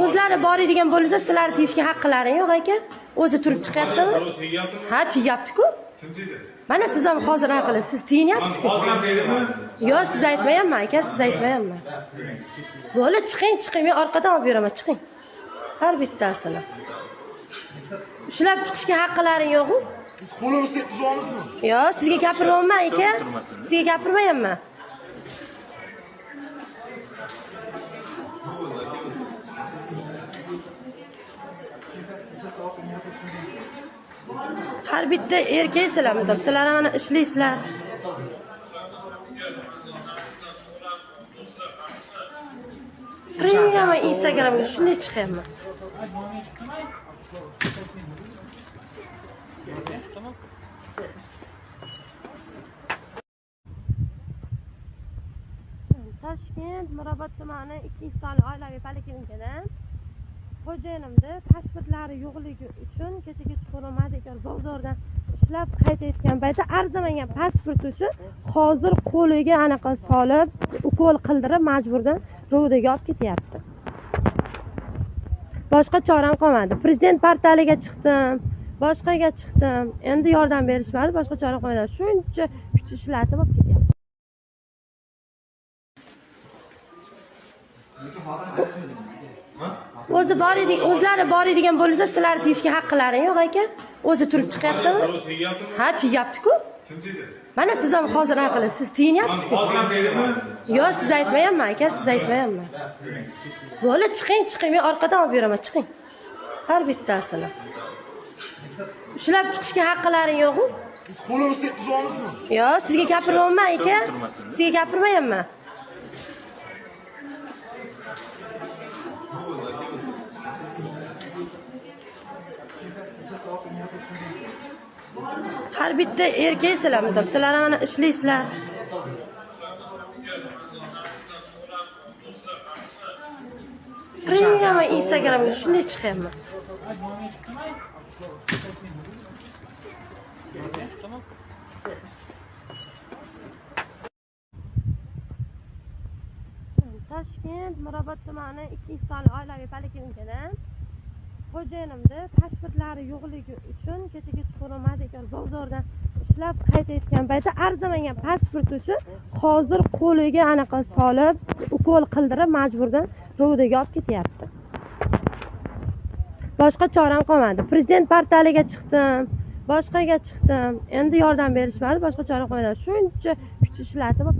O'zlari bor edigan bo'lsa, sizlar tiyishga haqqlaring yo'q aka. O'zi turib chiqyaptimi? Ha, tiyapti-ku. Kim deydi? Mana siz ham hozir aqli, siz tiyinyapsiz-ku. Hozir ham deydimi? Yo'q, siz aytmayapman aka, siz aytmayapman. Bo'ldi, chiqing, men orqadan olib beraman, chiqing. Har bittasini. Ushlab chiqishga haqqlaring yo'q-ku? Biz qo'limizga tuzamizmi? Yo'q, sizga gapiryapman aka. Sizga gapirmayapman. Har bitta erkaksizlar, sizlar mana ishlaysizlar. Ringga Instagramga shunday chiqyapman. Toshkent Mirobod tumani 2-sonli oilaviy poliklinikadan xo'jayinimni pasportlari yo'qligi uchun kecha kechqurun Madikor bozordan ishlab qaytayotgan paytda arzimagan pasport uchun hozir qo'liga anaqa solib, ukol qildirib majburdan ro'daga olib ketyapti. Boshqa choram qolmadi. Prezident portaliga chiqdim, boshqaga chiqdim. Endi yordam berishmadi, boshqa chora qolmadi. Shuncha kuch ishlatib olib ketyapti. O'zlari bor edigan bo'lsa, sizlar tiyishga haqqlaring yo'q aka. O'zi turib chiqyaptimi? Ha, tiyapti-ku. Kim deydi? Mana siz ham hozir aqli, siz tiyinyapsiz-ku. Hozir ham deydimi? Yo'q, siz aytmayapman aka, siz aytmayapman. Bo'ldi, chiqing, men orqadan olib beraman, chiqing. Har bittasini. Ushlab chiqishga haqqlaring yo'q-ku? Biz qo'limizga tuzamizmi? Yo'q, sizga gapiryapman aka. Sizga gapirmayapman. Har bitta erkaksizlar, sizlar mana ishlaysizlar. Ringga Instagramga shunday chiqyapman. Toshkent Mirobod tumani 2-sonli oilaviy poliklinikadan xo'jayinimni pasportlari yo'qligi uchun kecha kechqurun Madikor bozordan ishlab qaytayotgan paytda arzimagan pasport uchun hozir qo'liga anaqa solib, ukol qildirib majburdan ro'daga olib ketyapti. Boshqa choram qolmadi. Prezident portaliga chiqdim, boshqaga chiqdim. Endi yordam berishmadi, boshqa chora qolmadi. Shuncha kuch ishlatib olib